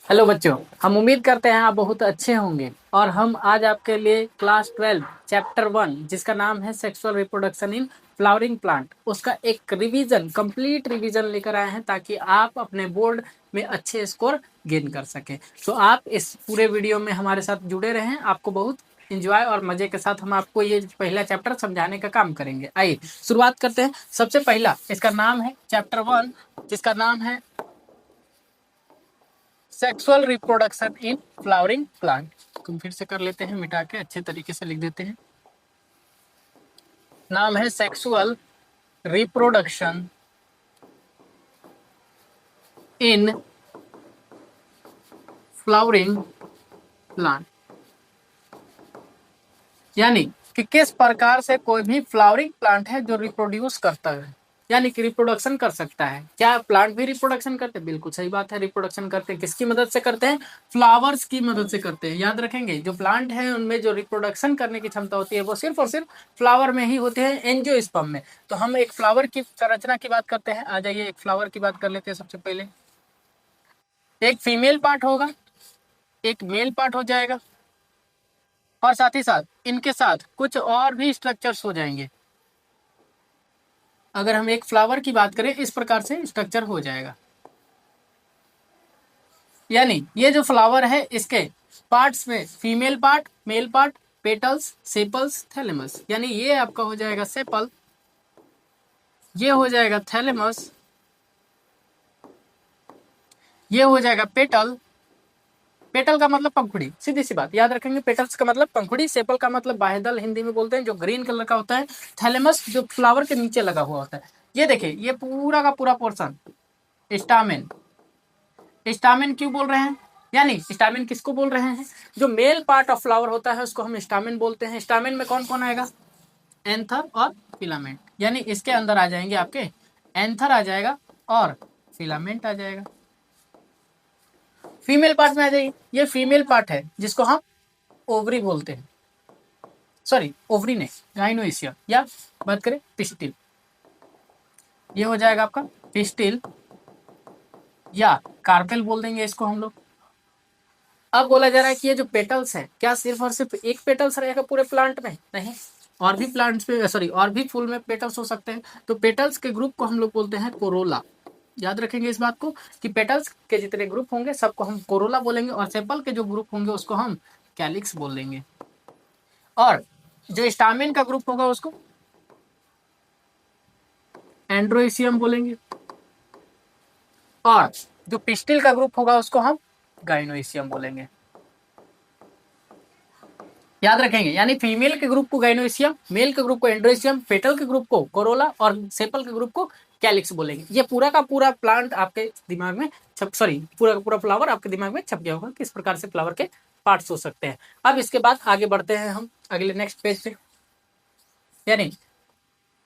Hello बच्चों। हम उम्मीद करते हैं आप बहुत अच्छे होंगे और हम आज आपके लिए क्लास 12 चैप्टर 1 जिसका नाम है sexual reproduction in flowering plant उसका एक रिवीजन कंप्लीट रिवीजन लेकर आए हैं ताकि आप अपने बोर्ड में अच्छे स्कोर गेन कर सकें। तो आप इस पूरे वीडियो में हमारे साथ जुड़े रहें, आपको बहुत इंजॉय और मजे के साथ हम आपको ये पहला चैप्टर समझाने का काम करेंगे। आइए शुरुआत करते हैं। सबसे पहला इसका नाम है चैप्टर 1 जिसका नाम है sexual reproduction in flowering plant. तुम फिर से कर लेते हैं, मिटा के अच्छे तरीके से लिख देते हैं। नाम है sexual reproduction in flowering plant, यानी कि किस प्रकार से कोई भी फ्लावरिंग प्लांट है जो रिप्रोड्यूस करता है, यानी कि रिप्रोडक्शन कर सकता है। क्या प्लांट भी रिप्रोडक्शन करते हैं? बिल्कुल सही बात है, रिप्रोडक्शन करते हैं। किसकी मदद से करते हैं? फ्लावर्स की मदद से करते हैं। याद रखेंगे, जो प्लांट है उनमें जो रिप्रोडक्शन करने की क्षमता होती है वो सिर्फ और सिर्फ फ्लावर में ही होते हैं, एंजियोस्पर्म में। तो हम एक फ्लावर की संरचना की बात करते हैं। आ जाइए एक फ्लावर की बात कर लेते हैं। सबसे पहले एक फीमेल पार्ट होगा, एक मेल पार्ट हो जाएगा, और साथ ही साथ इनके साथ कुछ और भी स्ट्रक्चर्स हो जाएंगे। अगर हम एक फ्लावर की बात करें, इस प्रकार से स्ट्रक्चर हो जाएगा। यानी ये जो फ्लावर है इसके पार्ट्स में female part, male part, petals, sepals, thalamus, यानी ये आपका हो जाएगा सेपल, ये हो जाएगा थैलेमस, ये हो जाएगा पेटल। पेटल का मतलब पंखुड़ी, सीधी सी बात याद रखेंगे। पेटल्स का मतलब पंखुड़ी, सेपल का मतलब बाह्यदल हिंदी में बोलते हैं, जो ग्रीन कलर का होता है। थैलेमस जो फ्लावर के नीचे लगा हुआ होता है। ये देखिए, ये पूरा का पूरा पोर्शन स्टामेन। स्टामेन क्यों बोल रहे हैं? यानी स्टामेन किसको बोल रहे हैं? जो मेल पार्ट ऑफ फ्लावर होता है उसको हम स्टामेन बोलते हैं। स्टामेन में कौन कौन आएगा? एंथर और फिलामेंट, यानी इसके अंदर आ जाएंगे आपके एंथर आ जाएगा और फिलामेंट आ जाएगा। फीमेल पार्ट में आ जाइए, ये फीमेल पार्ट है जिसको हम ओवरी बोलते हैं। सॉरी, ओवरी नहीं, गाइनोइसियम, या बात करें पिस्टिल, ये हो जाएगा आपका पिस्टिल या कार्पेल बोल देंगे इसको हम लोग। अब बोला जा रहा है कि ये जो पेटल्स है, क्या सिर्फ और सिर्फ एक पेटल्स रहेगा पूरे प्लांट में? नहीं, और भी प्लांट्स में, सॉरी, और भी फूल में पेटल्स हो सकते हैं। तो पेटल्स के ग्रुप को हम लोग बोलते हैं कोरोला। याद रखेंगे इस बात को कि पेटल्स के जितने ग्रुप होंगे सबको हम कोरोला बोलेंगे, और सेपल के जो ग्रुप होंगे उसको हम कैलिक्स बोल देंगे, और जो स्टामेन का ग्रुप होगा उसको एंड्रोइसियम बोलेंगे, और जो पिस्टिल का ग्रुप होगा उसको हम गाइनोइसियम बोलेंगे। याद रखेंगे, यानी फीमेल के ग्रुप को गाइनोइसियम, मेल के ग्रुप को एंड्रोइसियम, पेटल के ग्रुप को कोरोला और सेपल के ग्रुप को कैलिक्स बोलेंगे। ये पूरा का पूरा प्लांट आपके दिमाग में सॉरी, पूरा का पूरा फ्लावर आपके दिमाग में छप गया होगा किस प्रकार से फ्लावर के पार्ट्स हो सकते हैं। अब इसके बाद आगे बढ़ते हैं हम अगले नेक्स्ट पेज पे, यानी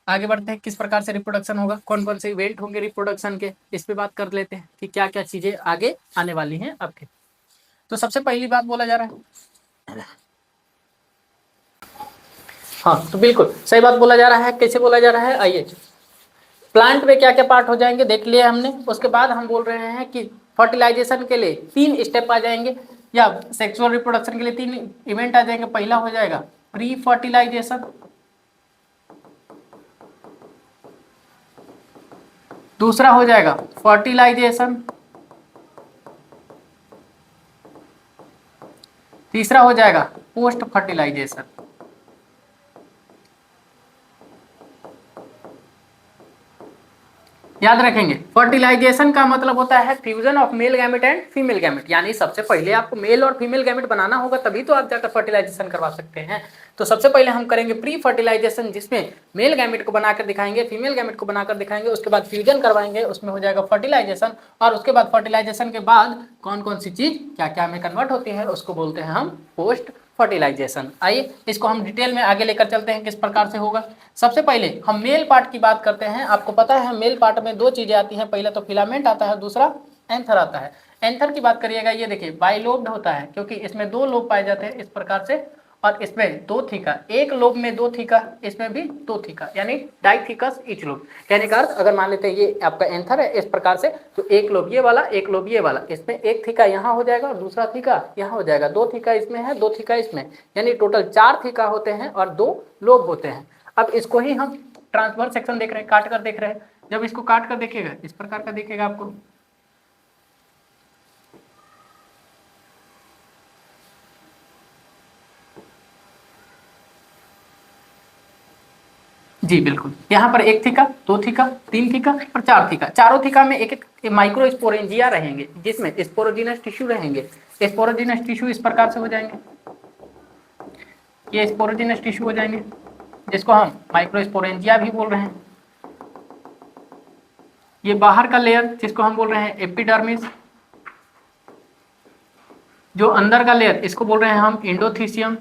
आगे बढ़ते हैं किस प्रकार से रिप्रोडक्शन होगा, कौन कौन से इवेंट होंगे रिप्रोडक्शन के, इस पे बात कर लेते हैं कि क्या क्या चीजें आगे आने वाली हैं आपके। तो सबसे पहली बात बोला जा रहा है, हाँ तो बिल्कुल सही बात बोला जा रहा है। कैसे बोला जा रहा है? आइए, प्लांट में क्या क्या पार्ट हो जाएंगे देख लिया हमने। उसके बाद हम बोल रहे हैं कि फर्टिलाइजेशन के लिए 3 स्टेप आ जाएंगे, या सेक्सुअल रिप्रोडक्शन के लिए 3 इवेंट आ जाएंगे। पहला हो जाएगा प्री फर्टिलाइजेशन, दूसरा हो जाएगा फर्टिलाइजेशन, तीसरा हो जाएगा पोस्ट फर्टिलाइजेशन। याद रखेंगे, फर्टिलाइजेशन का मतलब होता है fusion of male gamete and female gamete, यानी सबसे पहले आपको मेल और फीमेल गैमेट बनाना होगा, तभी तो आप जाकर फर्टिलाइजेशन करवा सकते हैं। तो सबसे पहले हम करेंगे प्री फर्टिलाइजेशन, जिसमें मेल गैमेट को बनाकर दिखाएंगे, फीमेल गैमेट को बनाकर दिखाएंगे, उसके बाद फ्यूजन करवाएंगे, उसमें हो जाएगा फर्टिलाइजेशन, और उसके बाद फर्टिलाइजेशन के बाद कौन कौन सी चीज क्या क्या में कन्वर्ट होती है उसको बोलते हैं हम पोस्ट फर्टिलाइजेशन। आइए इसको हम डिटेल में आगे लेकर चलते हैं किस प्रकार से होगा। सबसे पहले हम मेल पार्ट की बात करते हैं। आपको पता है मेल पार्ट में 2 चीजें आती हैं, पहला तो फिलामेंट आता है, दूसरा एंथर आता है। एंथर की बात करिएगा, ये देखिए बाइलोब्ड होता है क्योंकि इसमें 2 लोब पाए जाते हैं इस प्रकार से, और इसमें 2 थीका, एक लोब में 2 थीका, इसमें भी 2 थीका, यानी डाइथिकस ईच लोब। कहने का अर्थ अगर मान लेते हैं ये आपका एंथर है इस प्रकार से, तो एक लोब ये वाला, एक लोब ये वाला, इसमें एक थीका यहाँ हो जाएगा और दूसरा थीका यहाँ हो जाएगा, 2 थीका इसमें है, 2 थीका इसमें, यानी टोटल 4 थीका होते हैं और 2 लोब होते हैं। अब इसको ही हम ट्रांसवर्स सेक्शन देख रहे हैं, काट कर देख रहे हैं। जब इसको काट कर देखेगा इस प्रकार का देखेगा आपको, जी बिल्कुल, यहाँ पर 1 थीका, 2 थीका, 3 थीका और 4 थीका, चारों थीका में एक एक माइक्रो स्पोरेंजिया रहेंगे, जिसमें स्पोरोजिनस टिश्यू रहेंगे। स्पोरोजिनस टिश्यू इस प्रकार से हो जाएंगे, ये स्पोरोजिनस टिश्यू हो जाएंगे, जिसको हम माइक्रो स्पोरेंजिया भी बोल रहे हैं। ये बाहर का लेयर जिसको हम बोल रहे हैं एपिडर्मिस, जो अंदर का लेयर इसको बोल रहे हैं हम एंडोथीसियम,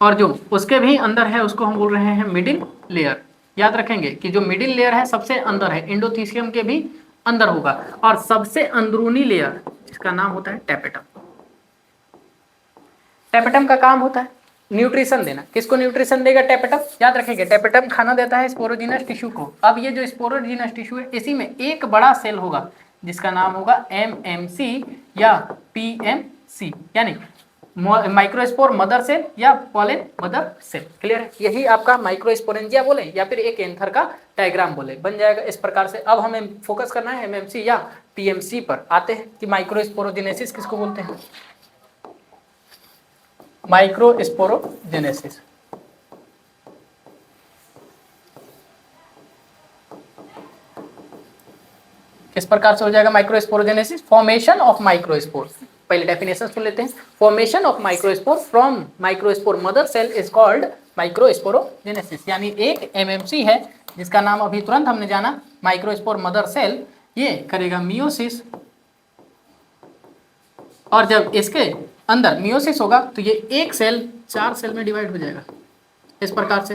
और जो उसके भी अंदर है उसको हम बोल रहे हैं मिडिल लेयर। याद रखेंगे कि जो मिडिल लेयर है सबसे अंदर है, एंडोथीसियम के भी अंदर होगा, और सबसे अंदरूनी लेयर जिसका नाम होता है टेपेटम। टेपेटम का काम होता है न्यूट्रिशन देना। किसको न्यूट्रिशन देगा टेपेटम? याद रखेंगे टेपेटम खाना देता है स्पोरोजिनस टिश्यू को। अब ये जो स्पोरोजिनस टिश्यू है इसी में एक बड़ा सेल होगा जिसका नाम होगा एमएमसी या पीएमसी, यानी माइक्रोस्पोर मदर सेल या पॉलन मदर सेल। क्लियर है? यही आपका माइक्रोस्पोरेंजिया बोले या फिर एक एंथर का डायग्राम बोले, बन जाएगा इस प्रकार से। अब हमें फोकस करना है एमएमसी या पीएमसी पर। आते हैं कि माइक्रोस्पोरोजेनेसिस किसको बोलते हैं। माइक्रोस्पोरोजेनेसिस किस प्रकार से हो जाएगा? Microsporogenesis, formation of microspore. पहले डेफिनेशन सुन लेते हैं। Formation of microspore from microspore mother cell is called microsporogenesis. यानी एक एमएमसी है जिसका नाम अभी तुरंत हमने जाना, माइक्रोस्पोर मदर सेल, ये करेगा मियोसिस, और जब इसके अंदर मियोसिस होगा तो ये एक सेल 4 सेल में डिवाइड हो जाएगा। इस प्रकार से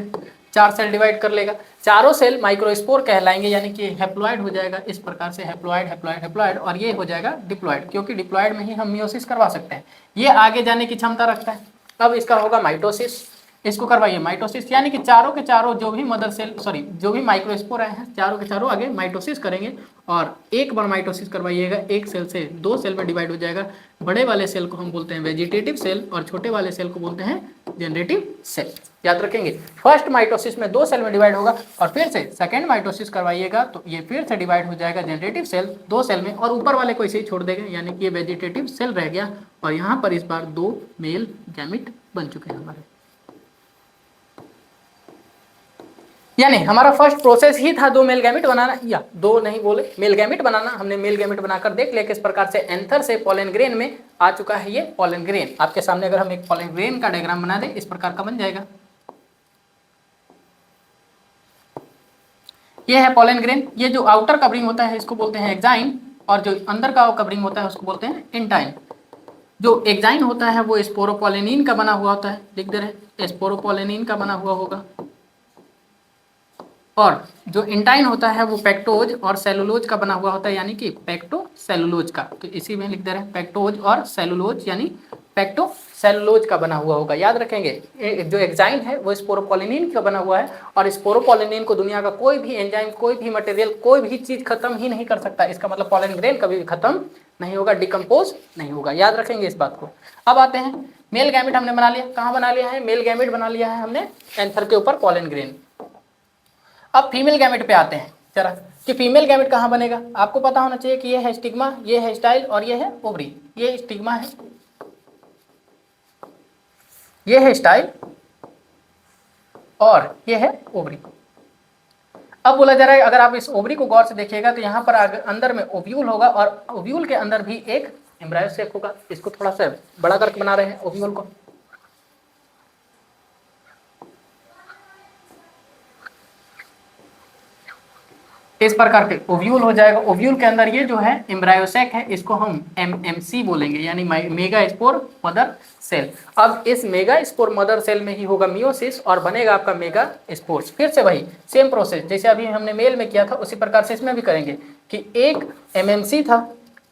4 सेल डिवाइड कर लेगा, चारों सेल माइक्रोस्पोर कहलाएंगे, यानी कि हैप्लॉइड हो जाएगा। इस प्रकार से हैप्लॉइड हैप्लॉइड हैप्लॉइड, और ये हो जाएगा डिप्लॉइड, क्योंकि डिप्लॉइड में ही हम मियोसिस करवा सकते हैं। ये आगे जाने की क्षमता रखता है। अब इसका होगा माइटोसिस, इसको करवाइए माइटोसिस, यानी कि चारों के चारों जो भी मदर सेल जो भी माइक्रोस्पोर आए हैं चारों के चारों आगे माइटोसिस करेंगे, और एक बार माइटोसिस करवाइएगा, एक सेल से 2 सेल में डिवाइड हो जाएगा। बड़े वाले सेल को हम बोलते हैं वेजिटेटिव सेल और छोटे वाले सेल को बोलते हैं जनरेटिव सेल। याद रखेंगे, फर्स्ट माइटोसिस में 2 सेल में डिवाइड होगा, और फिर से सेकेंड माइटोसिस करवाइएगा तो ये फिर से डिवाइड हो जाएगा जनरेटिव सेल 2 सेल में, और ऊपर वाले को इसे ही छोड़ देगा, यानी कि ये वेजिटेटिव सेल रह गया। और यहाँ पर इस बार 2 मेल गैमिट बन चुके हैं हमारे, यानी हमारा फर्स्ट प्रोसेस ही था 2 मेल गैमेट बनाना, या 2 नहीं बोले मेल गैमेट बनाना। हमने मेल गैमेट बनाकर देख लिया किस प्रकार से एंथर से पोलन ग्रेन में आ चुका है ये पोलन ग्रेन। आपके सामने अगर हम एक पोलन ग्रेन का डायग्राम बना दें इस प्रकार का बन जाएगा। ये है पोलन ग्रेन। ये जो आउटर कवरिंग होता है इसको बोलते हैं एक्साइन, और जो अंदर का कवरिंग होता है उसको बोलते हैं इंटाइन। जो एक्साइन होता है वो स्पोरोपोलेनिन का बना हुआ होता है, लिख दे रहे स्पोरोपोलेनिन का बना हुआ होगा, और जो इंटाइन होता है वो पेक्टोज और सेलुलोज का बना हुआ होता है, यानी कि पेक्टो सेलुलोज का। तो इसी में लिख दे रहे हैं पेक्टोज और सेलुलोज, यानी पेक्टो सेलुलोज का बना हुआ होगा। याद रखेंगे जो एक्साइन है वो स्पोरोपोलिनिन का बना हुआ है, और स्पोरोपोलिनिन को दुनिया का कोई भी एंजाइम, कोई भी मटेरियल, कोई भी चीज खत्म ही नहीं कर सकता। इसका मतलब पोलन ग्रेन कभी भी खत्म नहीं होगा, डिकम्पोज नहीं होगा। याद रखेंगे इस बात को। अब आते हैं मेल गैमेट हमने बना लिया। कहाँ बना लिया है? मेल गैमेट बना लिया है हमने एंथर के ऊपर पोलन ग्रेन। अब फीमेल गैमेट पे आते हैं जरा, कि फीमेल गैमेट कहाँ बनेगा। आपको पता होना चाहिए कि ये है स्टिग्मा, ये है स्टाइल और ये है ओवरी। ये स्टिग्मा है, ये है स्टाइल और ये है ओवरी। अब बोला जा रहा है अगर आप इस ओवरी को गौर से देखिएगा तो यहाँ पर अंदर में ओव्यूल होगा, और ओव्यूल के अंदर भी एक एम्ब्रायो सेक होगा। इसको थोड़ा सा बड़ा करके बना रहे हैं ओव्यूल को। इस प्रकार के ओव्यूल हो जाएगा। ओव्यूल के अंदर ये जो है एम्ब्रायोसेक है, इसको हम एमएमसी बोलेंगे, यानी मेगा स्पोर मदर सेल। अब इस मेगा स्पोर मदर सेल में ही होगा मियोसिस और बनेगा आपका मेगा स्पोर्स। फिर से वही सेम प्रोसेस जैसे अभी हमने मेल में किया था उसी प्रकार से इसमें भी करेंगे कि एक एमएमसी था,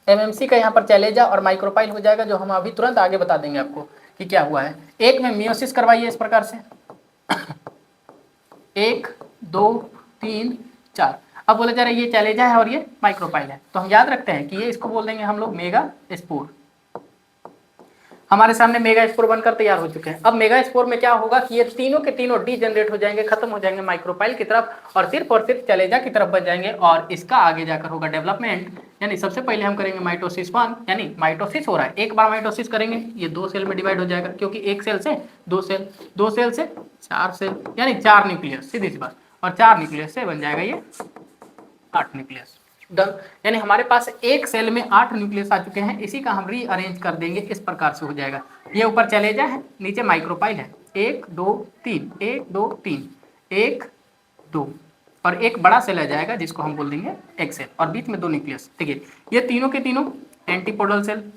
एमएमसी का यहाँ पर चैलेंजा और माइक्रोपाइल हो जाएगा, जो हम अभी तुरंत आगे बता देंगे आपको कि क्या हुआ है। एक में मियोसिस करवाइए इस प्रकार से 1 2 3 4। अब बोला जा रहा है ये चैलेंजा है और ये माइक्रोपाइल है, तो हम याद रखते हैं कि ये इसको बोल देंगे हम लोग मेगा स्पोर। हमारे सामने मेगा स्पोर बनकर तैयार हो चुके हैं। अब मेगा स्पोर में क्या होगा कि ये तीनों के तीनों डीजेनरेट हो जाएंगे, खत्म हो जाएंगे माइक्रोपाइल की तरफ और सिर्फ चैलेंजा की तरफ बच जाएंगे, और इसका आगे जाकर होगा डेवलपमेंट। यानी सबसे पहले हम करेंगे माइटोसिस 1, यानी माइटोसिस हो रहा है, एक बार माइटोसिस करेंगे ये 2 सेल में डिवाइड हो जाएगा, क्योंकि एक सेल से 2 सेल, 2 सेल से 4 सेल, यानी 4 न्यूक्लियस, सीधी सी बात, और 4 न्यूक्लियस से बन जाएगा ये 8 न्यूक्लियस। डन। यानी हमारे पास एक सेल में 8 न्यूक्लियस आ चुके हैं, इसी का हम रीअरेंज कर देंगे, इस प्रकार से हो जाएगा। ये ऊपर चैलेंजा है, नीचे माइक्रोपाइल है, 1 2 3 1 2 3 1 2, और एक बड़ा सेल आ जाएगा जिसको हम बोल देंगे एक सेल, और बीच में 2 न्यूक्लियस। देखिए ये तीनों के तीनों एंटीपोडल सेल,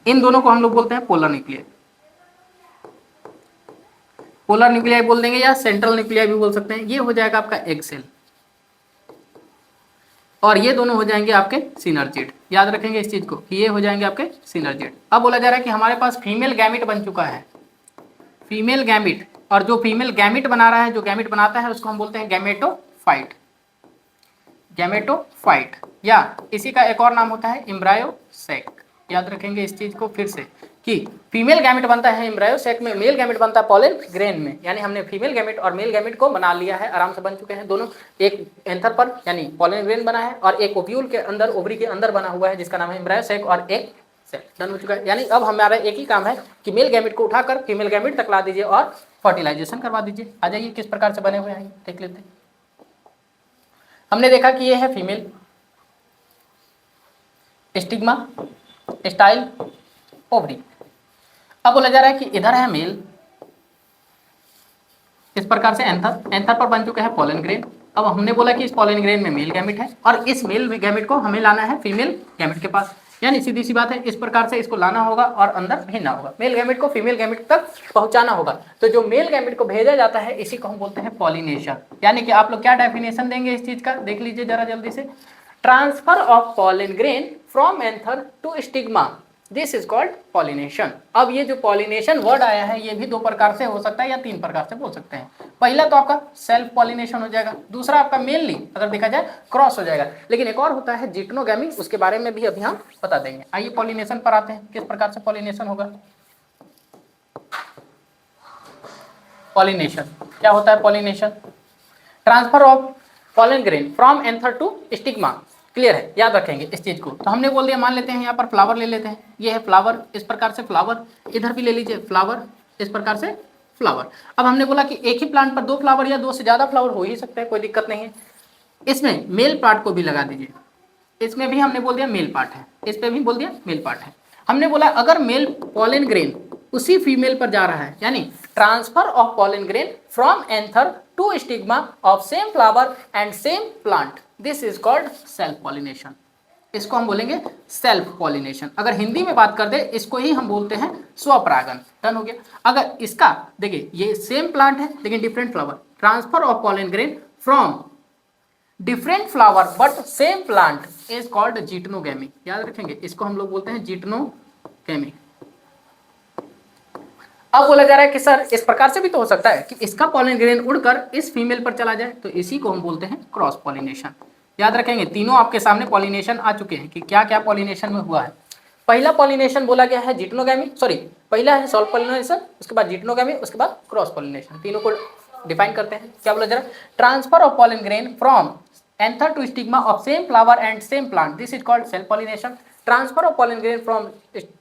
इन दोनों को हम लोग बोलते हैं पोलर न्यूक्लियाई। पोलर न्यूक्लियाई बोल देंगे या सेंट्रल न्यूक्लियाई भी बोल सकते हैं। ये हो जाएगा आपका एग सेल, और ये दोनों हो जाएंगे आपके सिनर्जिड। याद रखेंगे इस चीज को कि ये हो जाएंगे आपके सिनर्जिड। अब बोला जा रहा है कि हमारे पास फीमेल गैमिट बन चुका है, फीमेल गैमिट, और जो फीमेल गैमिट बना रहा है, जो गैमिट बनाता है उसको हम बोलते हैं गैमेटोफाइट, गैमेटोफाइट, या इसी का एक और नाम होता है एम्ब्रायोसेक। याद रखेंगे इस चीज को फिर से कि फीमेल गैमेट बनता है एम्ब्रायोसेक में, मेल गैमेट बनता है पॉलन ग्रेन में। यानी हमने फीमेल गैमेट और मेल गैमेट को बना लिया है, आराम से बन चुके हैं दोनों। एक एंथर पर यानी पॉलन ग्रेन बना है, और एक ओव्यूल के अंदर, ओवरी के अंदर बना हुआ है जिसका नाम है एम्ब्रायोसेक, और एक सेल। डन हो चुका है। यानी अब हमारा एक ही काम है कि मेल गैमेट को उठाकर फीमेल गैमेट तक ला दीजिए और फर्टिलाइजेशन करवा दीजिए। आ जाइए किस प्रकार से बने हुए हैं देख लेते हैं। हमने देखा कि ये है फीमेल, स्टिग्मा, स्टाइल, ओवरी। अब बोला जा रहा है कि इधर है मेल, इस प्रकार से एंथर, एंथर पर बन चुके हैं पॉलन ग्रेन। अब हमने बोला कि इस पॉलन ग्रेन में मेल गैमेट है, और इस मेल गैमेट को हमें लाना है फीमेल गैमेट के पास। यानी सीधी सी बात है, इस प्रकार से इसको लाना होगा और अंदर भेजना होगा, मेल गैमेट को फीमेल गैमेट तक पहुंचाना होगा। तो जो मेल गैमेट को भेजा जाता है इसी को हम बोलते हैं पॉलिनेशन। यानी कि आप लोग क्या डेफिनेशन देंगे इस चीज का, देख लीजिए जरा जल्दी से। Transfer of pollen grain from anther to stigma, this is called pollination. अब ये जो पॉलिनेशन वर्ड आया है ये भी 2 प्रकार से हो सकता है या 3 प्रकार से बोल सकते हैं। पहला तो आपका सेल्फ पॉलिनेशन हो जाएगा, दूसरा आपका मेनली अगर देखा जाए क्रॉस हो जाएगा, लेकिन एक और होता है जिटनोगैमी, उसके बारे में भी अभी हम बता देंगे। आइए पॉलिनेशन पर आते हैं, किस प्रकार से पॉलिनेशन होगा। पॉलिनेशन क्या होता है? Pollination transfer of pollen grain from anther to stigma. Clear है, याद रखेंगे इस चीज को। तो हमने बोल दिया, मान लेते हैं यहाँ पर फ्लावर ले लेते हैं, ये है फ्लावर, इस प्रकार से फ्लावर, इधर भी ले लीजिए फ्लावर, इस प्रकार से फ्लावर। अब हमने बोला कि एक ही प्लांट पर 2 फ्लावर या 2 से ज्यादा फ्लावर हो ही सकते हैं, कोई दिक्कत नहीं है। इसमें मेल पार्ट को भी लगा दीजिए, इसमें भी हमने बोल दिया मेल पार्ट है, इस पे भी बोल दिया मेल पार्ट है। हमने बोला अगर मेल पॉलन ग्रेन उसी फीमेल पर जा रहा है, यानी transfer of pollen grain from anther to stigma of same flower and same plant, this is called self pollination. इसको हम बोलेंगे सेल्फ पॉलिनेशन। अगर हिंदी में बात कर दे इसको ही हम बोलते हैं स्वपरागन। डन हो गया। अगर इसका देखिए ये सेम प्लांट है लेकिन different flower, transfer of pollen grain from different flower but same plant is called geitonogamy. याद रखेंगे इसको हम लोग बोलते हैं जिटनोगैमी। अब बोला जा रहा है कि सर इस प्रकार से भी तो हो सकता है कि इसका पॉलन ग्रेन उड़कर इस फीमेल पर चला जाए, तो इसी को हम बोलते हैं क्रॉस पॉलिनेशन। याद रखेंगे तीनों आपके सामने पॉलिनेशन आ चुके हैं कि क्या क्या पॉलिनेशन में हुआ है। पहला पॉलिनेशन बोला गया है जिटनोगैमी, सॉरी पहला है सॉल्व पॉलिनेशन, उसके बाद जिटनोगैमी, उसके बाद क्रॉस पॉलिनेशन। तीनों को डिफाइन करते हैं। क्या बोला जा रहा है? Transfer of pollen grain from anther to stigma of same flower and same plant, this is called self pollination. Transfer of pollen grain from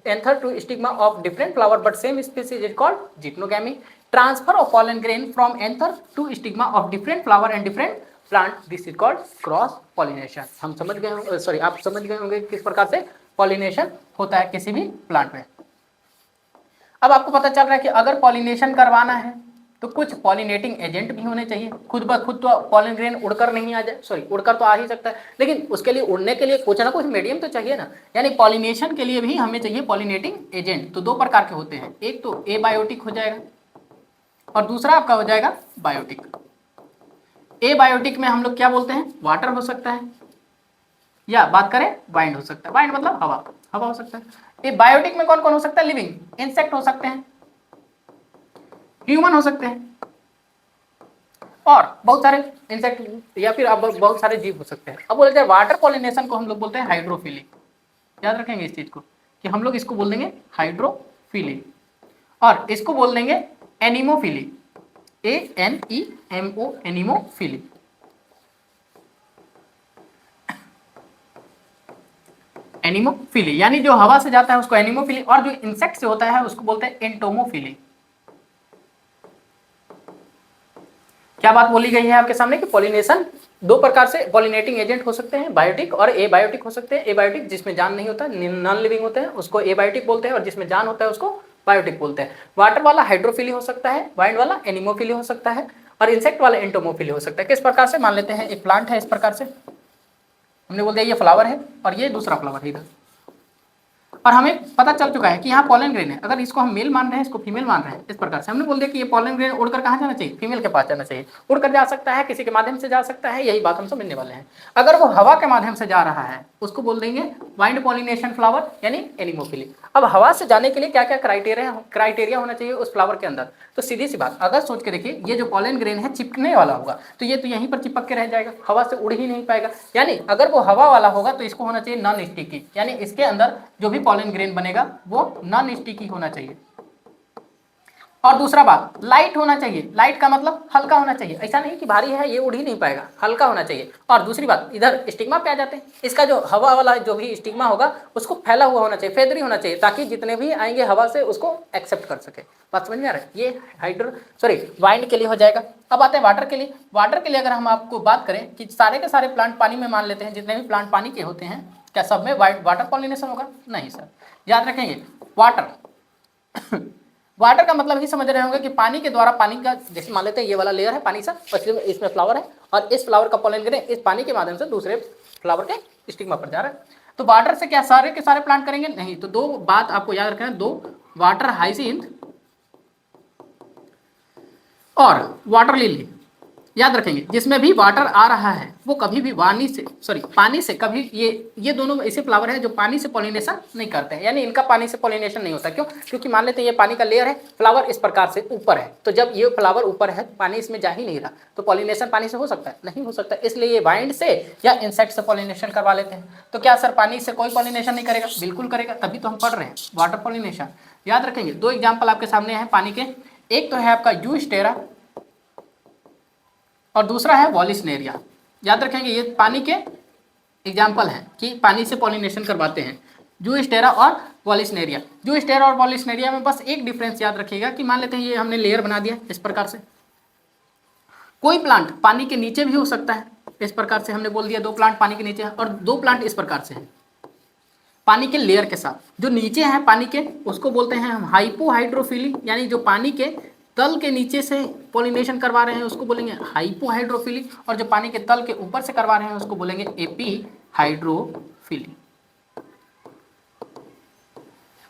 anther to stigma of different flower but same species is called geitonogamy. Transfer of pollen grain from anther to stigma of different flower and different plant, this is called cross pollination. हम समझ गए होंगे, sorry आप समझ गए होंगे किस प्रकार से पॉलिनेशन होता है किसी भी प्लांट में। अब आपको पता चल रहा है कि अगर पॉलिनेशन करवाना है तो कुछ पॉलिनेटिंग एजेंट भी होने चाहिए। खुद ब खुद तो पॉलन ग्रेन उड़कर नहीं आ जाए, सॉरी उड़कर तो आ ही सकता है, लेकिन उसके लिए उड़ने के लिए कुछ ना कुछ मीडियम तो चाहिए ना। यानी पॉलिनेशन के लिए भी हमें चाहिए पॉलिनेटिंग एजेंट। तो 2 प्रकार के होते हैं, एक तो एबायोटिक हो जाएगा और दूसरा आपका हो जाएगा बायोटिक। एबायोटिक में हम लोग क्या बोलते हैं, वाटर हो सकता है, या बात करें वाइंड हो सकता है, वाइंड मतलब हवा, हवा हो सकता है। ये बायोटिक में कौन कौन हो सकता है, लिविंग इंसेक्ट हो सकते हैं, ह्यूमन हो सकते हैं, और बहुत सारे इंसेक्ट या फिर अब बहुत सारे जीव हो सकते हैं। अब बोलते हैं वाटर पॉलिनेशन को हम लोग बोलते हैं हाइड्रोफिली। याद रखेंगे इस चीज को कि हम लोग इसको बोल देंगे हाइड्रोफिली, और इसको बोल देंगे एनिमोफिली, ANEMO, एनिमोफिली। एनिमोफिली यानी जो हवा से जाता है उसको एनिमोफिली, और जो इंसेक्ट से होता है उसको बोलते हैं एंटोमोफिली। क्या बात बोली गई है आपके सामने कि पॉलिनेशन दो प्रकार से पॉलिनेटिंग एजेंट हो सकते हैं, बायोटिक और एबायोटिक हो सकते हैं। एबायोटिक जिसमें जान नहीं होता, नॉन लिविंग होते हैं, उसको एबायोटिक बोलते हैं, और जिसमें जान होता है उसको बायोटिक बोलते हैं। वाटर वाला हाइड्रोफिली हो सकता है, वाइंड वाला एनिमोफिली हो सकता है, और इंसेक्ट वाला एंटोमोफिली हो सकता है। किस प्रकार से मान लेते हैं, एक प्लांट है, इस प्रकार से हमने बोल दिया ये फ्लावर है और ये दूसरा फ्लावर है इधर, और हमें पता चल चुका है कि यहाँ पॉलन ग्रेन है। अगर इसको हम मेल मान रहे हैं, इसको फीमेल मान रहे हैं, इस प्रकार से हमने बोल दिया कि ये पॉलन ग्रेन उड़कर कहाँ जाना चाहिए, फीमेल के पास जाना चाहिए। उड़कर जा सकता है, किसी के माध्यम से जा सकता है, यही बात हम समझने वाले हैं। अगर वो हवा के माध्यम से जा रहा है उसको बोल देंगे वाइंड पॉलिनेशन फ्लावर यानी एनिमोफिली। अब हवा से जाने के लिए क्या क्या क्राइटेरिया होना चाहिए उस फ्लावर के अंदर, तो सीधी सी बात, अगर सोच के देखिए ये जो पॉलन ग्रेन है चिपकने वाला होगा तो ये तो यहीं पर चिपक के रह जाएगा, हवा से उड़ ही नहीं पाएगा। यानी अगर वो हवा वाला होगा तो इसको होना चाहिए नॉन स्टिकी, यानी इसके अंदर जो भी पॉलन ग्रेन बनेगा वो नॉन स्टिकी होना चाहिए। और दूसरा बात, लाइट होना चाहिए। लाइट का मतलब हल्का होना चाहिए, ऐसा नहीं कि भारी है ये उड़ ही नहीं पाएगा, हल्का होना चाहिए। और दूसरी बात, इधर स्टिग्मा पे आ जाते हैं, इसका जो हवा वाला जो भी स्टिग्मा होगा उसको फैला हुआ होना चाहिए, फेदरी होना चाहिए, ताकि जितने भी आएंगे हवा से उसको एक्सेप्ट कर सके। बात समझ में आ रहा है, ये वाइंड के लिए हो जाएगा। अब आते हैं वाटर के लिए। वाटर के लिए अगर हम आपको बात करें कि सारे के सारे प्लांट पानी में मान लेते हैं, जितने भी प्लांट पानी के होते हैं, क्या सब में वाटर पॉलिनेशन होगा? नहीं सर, याद रखेंगे वाटर वाटर का मतलब ही समझ रहे होंगे कि पानी के द्वारा, पानी का जैसे मान लेते हैं ये वाला लेयर है पानी सा, और इसमें फ्लावर है, और इस फ्लावर का पॉलन ग्रेन इस पानी के माध्यम से दूसरे फ्लावर के स्टिग्मा पर जा रहा है। तो वाटर से क्या सारे के सारे प्लांट करेंगे? नहीं। तो दो बात आपको याद रखना है, दो, वाटर हाइसिंथ और वाटर लिली। याद रखेंगे जिसमें भी वाटर आ रहा है वो कभी भी पानी से कभी ये दोनों ऐसे फ्लावर है जो पानी से पॉलिनेशन नहीं करते हैं, यानी इनका पानी से पॉलिनेशन नहीं होता। क्यों? क्योंकि मान लेते हैं ये पानी का लेयर है, फ्लावर इस प्रकार से ऊपर है, तो जब ये फ्लावर ऊपर है पानी इसमें जा ही नहीं रहा, तो पॉलिनेशन पानी से हो सकता है? नहीं हो सकता। इसलिए ये वाइंड से या इंसेक्ट से पॉलिनेशन करवा लेते हैं। तो क्या सर पानी से कोई पॉलिनेशन नहीं करेगा? बिल्कुल करेगा, तभी तो हम पढ़ रहे हैं वाटर पॉलिनेशन। याद रखेंगे दो एग्जाम्पल आपके सामने है पानी के, एक तो है आपका यूस्टेरा और दूसरा है वॉलिस्नेरिया। याद रखेंगे ये पानी के एग्जाम्पल हैं कि पानी से पॉलिनेशन करवाते हैं, जूस्टेरा और वॉलिस्नेरिया। जूस्टेरा और वॉलिस्नेरिया में बस एक डिफरेंस याद रखिएगा कि मान लेते हैं ये हमने लेयर बना दिया इस प्रकार से, कोई प्लांट पानी के नीचे भी हो सकता है, इस प्रकार से हमने बोल दिया दो प्लांट पानी के नीचे है, और दो प्लांट इस प्रकार से है पानी के लेयर के साथ। जो नीचे है पानी के उसको बोलते हैं हम हाइपोहाइड्रोफिली, यानी जो पानी के तल के नीचे से पॉलिनेशन करवा रहे हैं उसको बोलेंगे हाइपोहाइड्रोफिली, और जो पानी के तल के ऊपर से करवा रहे हैं उसको बोलेंगे एपीहाइड्रोफिली।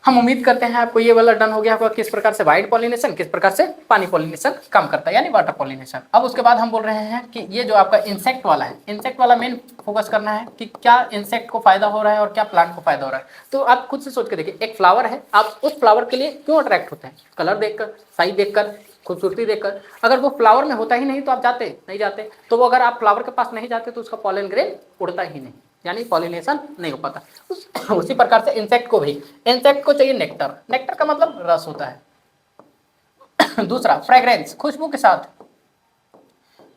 हम उम्मीद करते हैं आपको ये वाला डन हो गया होगा, किस प्रकार से वाइड पॉलिनेशन, किस प्रकार से पानी पॉलिनेशन काम करता है, यानी वाटर पॉलिनेशन। अब उसके बाद हम बोल रहे हैं कि ये जो आपका इंसेक्ट वाला है, इंसेक्ट वाला मेन फोकस करना है कि क्या इंसेक्ट को फायदा हो रहा है और क्या प्लांट को फायदा हो रहा है। तो आप खुद से सोच के देखिए, एक फ्लावर है, आप उस फ्लावर के लिए क्यों अट्रैक्ट होते हैं? कलर देखकर, साइज देखकर, खूबसूरती देखकर। अगर वो फ्लावर में होता ही नहीं तो आप नहीं जाते। तो वो अगर आप फ्लावर के पास नहीं जाते तो उसका पॉलन ग्रेन उड़ता ही नहीं, यानी पॉलिनेशन नहीं हो पाता। उसी प्रकार से इंसेक्ट को भी, इंसेक्ट को चाहिए नेक्टर, नेक्टर का मतलब रस होता है। दूसरा फ्रेग्रेंस, खुशबू के साथ,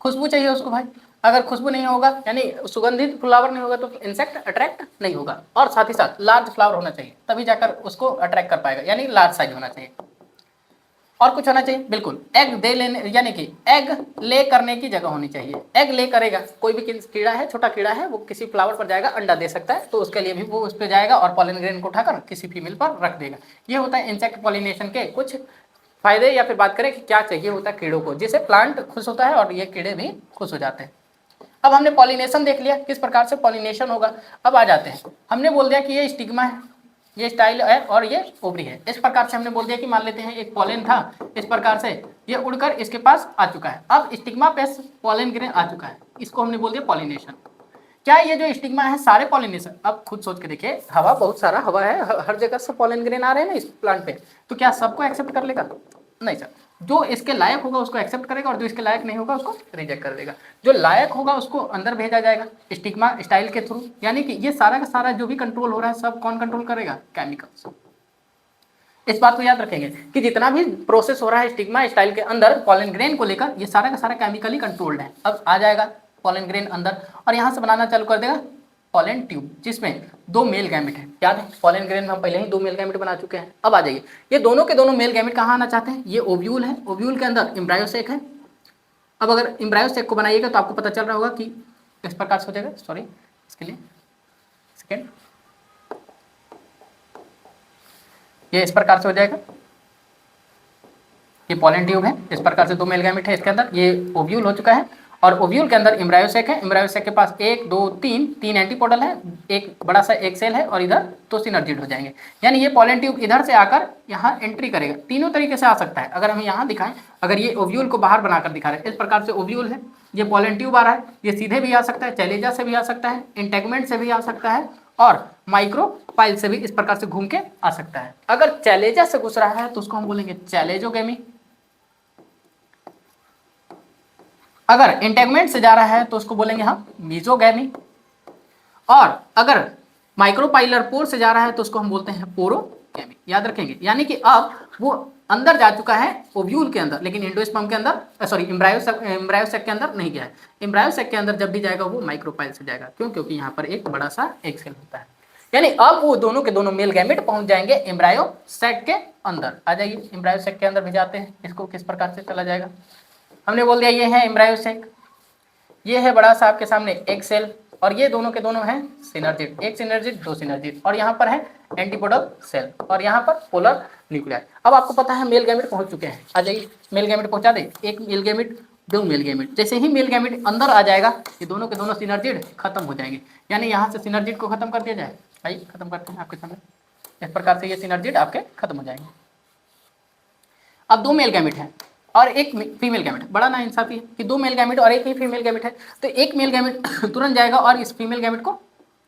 खुशबू चाहिए उसको भाई। अगर खुशबू नहीं होगा यानी सुगंधित फ्लावर नहीं होगा तो इंसेक्ट अट्रैक्ट नहीं होगा। और साथ ही साथ लार्ज फ्लावर होना चाहिए, तभी जाकर उसको अट्रैक्ट कर पाएगा, यानी लार्ज साइज होना चाहिए। और कुछ होना चाहिए? बिल्कुल, एग दे लेने, यानी कि एग ले करने की जगह होनी चाहिए। एग ले करेगा, कोई भी कीड़ा है, छोटा कीड़ा है, वो किसी फ्लावर पर जाएगा, अंडा दे सकता है, तो उसके लिए भी वो उस पर जाएगा और पॉलन ग्रेन को उठाकर किसी फीमेल पर रख देगा। ये होता है इंसेक्ट पॉलिनेशन के कुछ फायदे, या फिर बात करें कि क्या चाहिए होता है कीड़ों को, जिससे प्लांट खुश होता है और ये कीड़े भी खुश हो जाते हैं। अब हमने पॉलिनेशन देख लिया, किस प्रकार से पॉलिनेशन होगा। अब आ जाते हैं, हमने बोल दिया कि ये स्टिग्मा है, ये स्टाइल है और ये ओवरी है। इस प्रकार से हमने बोल दिया कि मान लेते हैं एक पॉलन था, इस प्रकार से ये उड़कर इसके पास आ चुका है। अब स्टिग्मा पे पॉलन ग्रेन आ चुका है, इसको हमने बोल दिया पॉलिनेशन। क्या ये जो स्टिग्मा है सारे पॉलिनेशन, अब खुद सोच के देखिए, हवा बहुत सारा हवा है, हर जगह से पॉलन ग्रेन आ रहे हैं ना इस प्लांट पे, तो क्या सबको एक्सेप्ट कर लेगा? नहीं सर, जो इसके लायक होगा उसको एक्सेप्ट करेगा और जो इसके लायक नहीं होगा उसको रिजेक्ट कर देगा। जो लायक होगा उसको अंदर भेजा जाएगा स्टिग्मा स्टाइल के थ्रू। यानी कि ये सारा का सारा जो भी कंट्रोल हो रहा है सब कौन कंट्रोल करेगा? केमिकल्स। इस बात को याद रखेंगे कि जितना भी प्रोसेस हो रहा है स्टिग्मा स्टाइल के अंदर पॉलन ग्रेन को लेकर, ये सारा का सारा केमिकली कंट्रोल्ड है। अब आ जाएगा पॉलन ग्रेन अंदर और यहाँ से बनाना चालू कर देगा पॉलन ट्यूब, जिसमें 2 मेल गैमेट है। याद है पॉलन ग्रेन में हम पहले ही 2 मेल गैमेट बना चुके हैं। अब आ जाइए, ये दोनों के दोनों मेल गैमेट कहाँ आना चाहते हैं? ये ओव्यूल है, ओव्यूल के अंदर एम्ब्रायो सेक है। अब अगर एम्ब्रायो सेक को बनाइएगा तो आपको पता चल रहा होगा कि इस प्रकार से हो जाएगा। सॉरी, इसके लिए सेकेंड, ये इस प्रकार से हो जाएगा। ये पॉलन ट्यूब है, इस प्रकार से 2 मेल गैमेट है इसके अंदर। ये ओव्यूल हो चुका है और ओव्यूल के अंदर एम्ब्रायोसेक है। एम्ब्रायोसेक के पास 1 2 3 एंटीपोडल है, एक बड़ा सा एक सेल है और इधर 2 सिनर्जिड हो जाएंगे। यानी ये पॉलन ट्यूब इधर से आकर यहाँ एंट्री करेगा। तीनों तरीके से आ सकता है। अगर हम यहाँ दिखाएं, अगर ये ओव्यूल को बाहर बनाकर दिखा रहे हैं, इस प्रकार से ओव्यूल है, ये पॉलन ट्यूब आ रहा है, ये सीधे भी आ सकता है, चैलेजा से भी आ सकता है, इंटेगमेंट से भी आ सकता है और माइक्रोपाइल से भी इस प्रकार से घूम के आ सकता है। अगर चैलेजा से घुस रहा है तो उसको हम बोलेंगे चैलेजोगेमी। अगर इंटेगमेंट से जा रहा है तो उसको बोलेंगे हम मीजोगैमी। और अगर माइक्रोपाइलर पोर से जा रहा है तो उसको हम बोलते हैं पोरोगैमी। याद रखेंगे। यानी कि अब वो अंदर जा चुका है ओव्यूल के अंदर, लेकिन एंडोस्पर्म के अंदर, सॉरी एम्ब्रायोसेक के अंदर नहीं गया है। एम्ब्रायोसेक के अंदर जब भी जाएगा वो माइक्रोपाइल से जाएगा। क्यों? क्योंकि यहाँ पर एक बड़ा सा एक सेल होता है। यानी अब वो दोनों के दोनों मेल गैमेट पहुंच जाएंगे एम्ब्रायोसेक के अंदर। आ जाइए, एम्ब्रायोसेक के अंदर भी जाते हैं। इसको किस प्रकार से चला जाएगा? हमने बोल दिया ये है एम्ब्रायोसेक, ये है बड़ा सा आपके सामने एक सेल और ये दोनों के दोनों हैं सिनर्जिड, एक सिनर्जिड 2 सिनर्जिड और यहाँ पर है एंटीपोडल सेल और यहाँ पर पोलर न्यूक्लियाई। अब आपको पता है मेल गैमेट पहुंच चुके हैं। आ जाइए, मेल गैमेट पहुंचा दे, एक मेल गैमेट 2 मेल गैमेट। जैसे ही मेल गैमेट अंदर आ जाएगा ये दोनों के दोनों सिनर्जिड खत्म हो जाएंगे। यानी यहाँ से सिनर्जिड को खत्म कर दिया जाए। आइए खत्म करते हैं आपके सामने। इस प्रकार से ये सिनर्जिड आपके खत्म हो जाएंगे। अब 2 मेल गैमेट हैं और एक फीमेल गैमेट। बड़ा ना इंसाफी है कि 2 मेल गैमेट और एक ही फीमेल गैमेट है, तो एक मेल गैमेट तुरंत जाएगा और इस फीमेल गैमेट को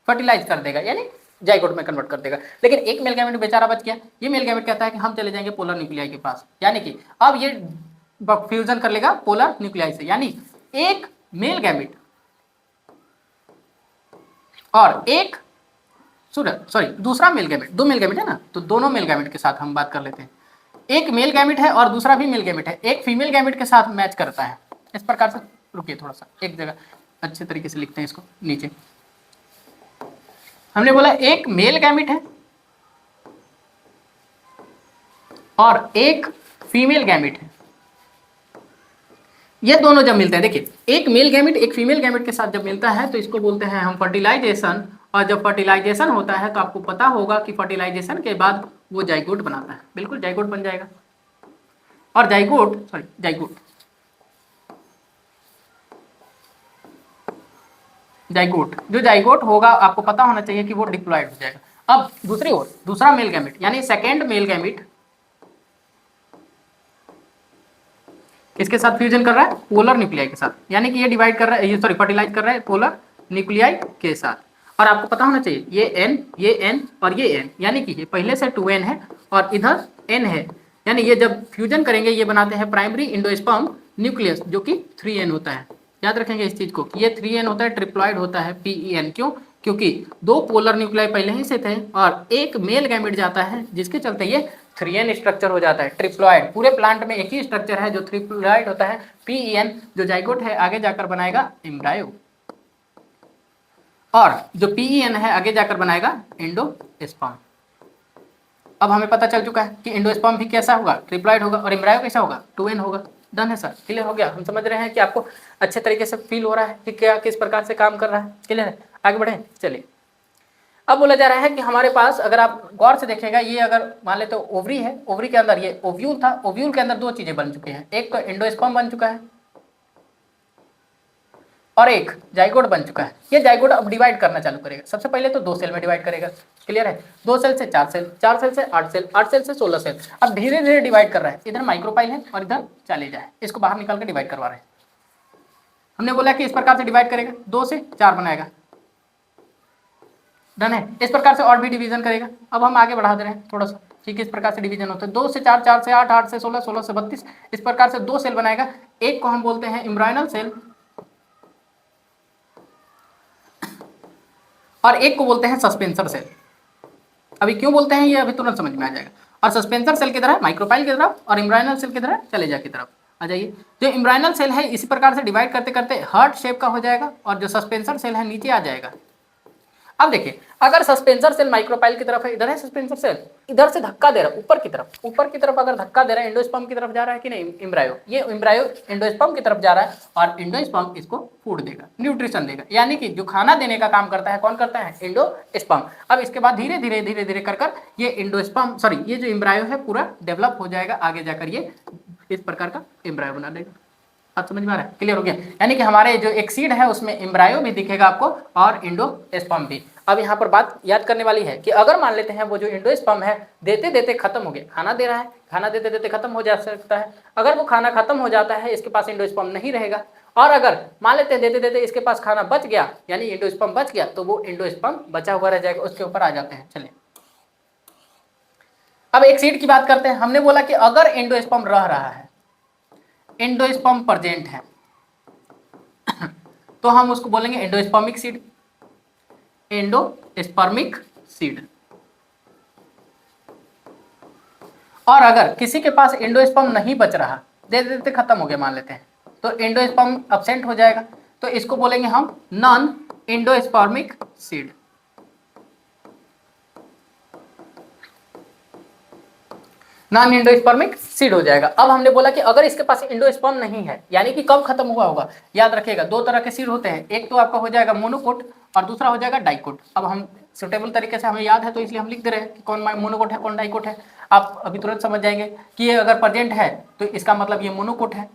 फर्टिलाइज कर देगा, यानी जाइगोट में कन्वर्ट कर देगा। लेकिन एक मेल गैमेट बेचारा बच गया। ये मेल गैमेट कहता है कि हम चले जाएंगे पोलर न्यूक्लियाई के पास, यानी कि अब ये फ्यूजन कर लेगा पोलर न्यूक्लियाई से। यानी एक मेल गैमेट और एक सॉरी दूसरा मेल गैमेट, 2 मेल गैमेट है ना, तो दोनों मेल गैमेट के साथ हम बात कर लेते हैं। एक मेल गैमेट है और दूसरा भी मेल गैमेट है, एक फीमेल गैमेट के साथ मैच करता है। इस प्रकार से, रुकिए थोड़ा सा एक जगह अच्छे तरीके से लिखते हैं इसको नीचे। हमने बोला एक मेल गैमेट है और एक फीमेल गैमेट है। ये दोनों जब मिलते हैं, देखिए एक मेल गैमेट एक फीमेल गैमेट के साथ जब मिलता है तो इसको बोलते हैं हम फर्टिलाइजेशन। और जब फर्टिलाइजेशन होता है तो आपको पता होगा कि फर्टिलाइजेशन के बाद वो जाइगोट बनाता है। बिल्कुल जाइगोट बन जाएगा। और जाइगोट जो जाइगोट होगा आपको पता होना चाहिए कि वो डिप्लॉयड हो जाएगा। अब दूसरी ओर दूसरा मेल गैमेट यानी सेकेंड मेल गैमेट किसके साथ फ्यूजन कर रहा है? पोलर न्यूक्लियाई के साथ। यानी कि ये डिवाइड कर रहा है, ये सॉरी फर्टिलाइज कर रहा है पोलर न्यूक्लियाई के साथ। और आपको पता होना चाहिए ये N और ये N, यानी कि ये पहले से 2N है और इधर N है। यानी ये जब फ्यूजन करेंगे ये बनाते हैं प्राइमरी इंडोस्पर्म न्यूक्लियस, जो कि 3N होता है। याद रखेंगे इस चीज को, ये 3N होता है, ट्रिप्लॉइड होता है PEN। क्यों? क्योंकि 2 पोलर न्यूक्लियाई पहले ही से थे और एक मेल गैमेट जाता है जिसके चलते ये 3N स्ट्रक्चर हो जाता है, ट्रिप्लॉइड। पूरे प्लांट में एक ही स्ट्रक्चर है जो ट्रिप्लॉइड होता है PEN। जो जाइगोट है आगे जाकर बनाएगा एम्ब्रायो और जो PEN है आगे जाकर बनाएगा एंडोस्पर्म। अब हमें पता चल चुका है कि एंडोस्पर्म भी कैसा होगा? ट्रिप्लॉइड होगा और एम्ब्रायो कैसा होगा? 2N होगा। डन है सर, क्लियर हो गया? हम समझ रहे हैं कि आपको अच्छे तरीके से फील हो रहा है कि क्या किस प्रकार से काम कर रहा है। क्लियर है? आगे बढ़े, चलिए। अब बोला जा रहा है कि हमारे पास अगर आप गौर से देखेगा, ये अगर मान ले तो ओवरी है, ओवरी के अंदर ये ओव्यूल था, ओव्यूल के अंदर 2 चीजें बन चुके हैं, एक तो एंडोस्पर्म बन चुका है और एक जाइगोट बन चुका है। ये जाइगोट अब डिवाइड करना चालू करेगा। सबसे पहले तो 2 सेल में डिवाइड करेगा। क्लियर है? 2 सेल से 4 सेल, 4 सेल से 8 सेल, 8 सेल से 16 सेल। अब धीरे धीरे डिवाइड कर रहा है, इधर माइक्रोपाइल है और इधर चालीजा है, इसको बाहर निकाल के डिवाइड करवा रहे हैं। हमने बोला कि इस प्रकार से डिवाइड करेगा, 2 से 4 बनाएगा, डन है। इस प्रकार से और भी डिवीजन करेगा। अब हम आगे बढ़ा दे रहे हैं थोड़ा सा, ठीक है। इस प्रकार से डिवीजन होता है, 2 से 4, 4 से 8, 8 से 16, 16 से 32। इस प्रकार से 2 सेल बनाएगा। एक को हम बोलते हैं एम्ब्रायनल सेल और एक को बोलते हैं सस्पेंसर सेल। अभी क्यों बोलते हैं ये अभी तुरंत समझ में आ जाएगा। और सस्पेंसर सेल की तरह माइक्रोपाइल की तरफ और एम्ब्रायनल सेल की तरह चालीजा की तरफ आ जाइए। जो एम्ब्रायनल सेल है इसी प्रकार से डिवाइड करते करते हार्ट शेप का हो जाएगा और जो सस्पेंसर सेल है नीचे आ जाएगा। अब देखिए, अगर सस्पेंसर सेल माइक्रोपाइल की तरफ है, इधर है सस्पेंसर सेल, इधर से धक्का दे रहा है ऊपर की तरफ अगर धक्का दे रहा है, एंडोस्पर्म की तरफ जा रहा है कि नहीं, एम्ब्रायो, ये एम्ब्रायो एंडोस्पर्म की तरफ जा रहा है और एंडोस्पर्म इसको फूड देगा, न्यूट्रिशन देगा, यानी कि जो खाना देने का काम करता है कौन करता है, एंडोस्पर्म। अब इसके बाद धीरे धीरे कर ये एंडोस्पर्म ये जो एम्ब्रायो है पूरा डेवलप हो जाएगा, आगे जाकर ये इस प्रकार का एम्ब्रायो बना देगा। बात समझ में आ रहा है? क्लियर हो गया? यानी कि हमारे जो एक सीड है उसमें एम्ब्रायो भी दिखेगा आपको और एंडोस्पर्म भी। अब यहाँ पर बात याद करने वाली है कि अगर मान लेते हैं वो जो एंडोस्पर्म है देते देते खत्म हो गया, खाना दे रहा है, खाना देते देते खत्म हो जा सकता है। अगर वो खाना खत्म हो जाता है, इसके पास एंडोस्पर्म नहीं रहेगा, और अगर मान लेते हैं देते देते इसके पास खाना बच गया, यानी एंडोस्पर्म बच गया, तो वो एंडोस्पर्म बचा हुआ रह जाएगा। उसके ऊपर आ जाते हैं। चलिए अब एक सीड की बात करते हैं। हमने बोला कि अगर एंडोस्पर्म रह रहा है, एंडोस्पर्म प्रेजेंट है, तो हम उसको बोलेंगे एंडोस्पर्मिक सीड, एंडोस्पर्मिक सीड। और अगर किसी के पास एंडोस्पर्म नहीं बच रहा, देते देते खत्म हो गया मान लेते हैं, तो एंडोस्पर्म अब्सेंट हो जाएगा, तो इसको बोलेंगे हम non endospermic seed. Non endospermic seed हो जाएगा। अब हमने बोला कि अगर इसके पास एंडोस्पर्म नहीं है, यानी कि कब खत्म हुआ होगा, याद रखिएगा 2 तरह के सीड होते हैं, एक तो आपका हो जाएगा मोनोकोट और दूसरा हो जाएगा डाइकोट। अब हम सुटेबल तरीके से हमें याद है तो इसलिए हम लिख दे रहे हैं कि कौन मोनोकोट है कौन डाइकोट है। आप अभी तुरंत समझ जाएंगे कि ये अगर प्रेजेंट है तो इसका मतलब ये मोनोकोट है,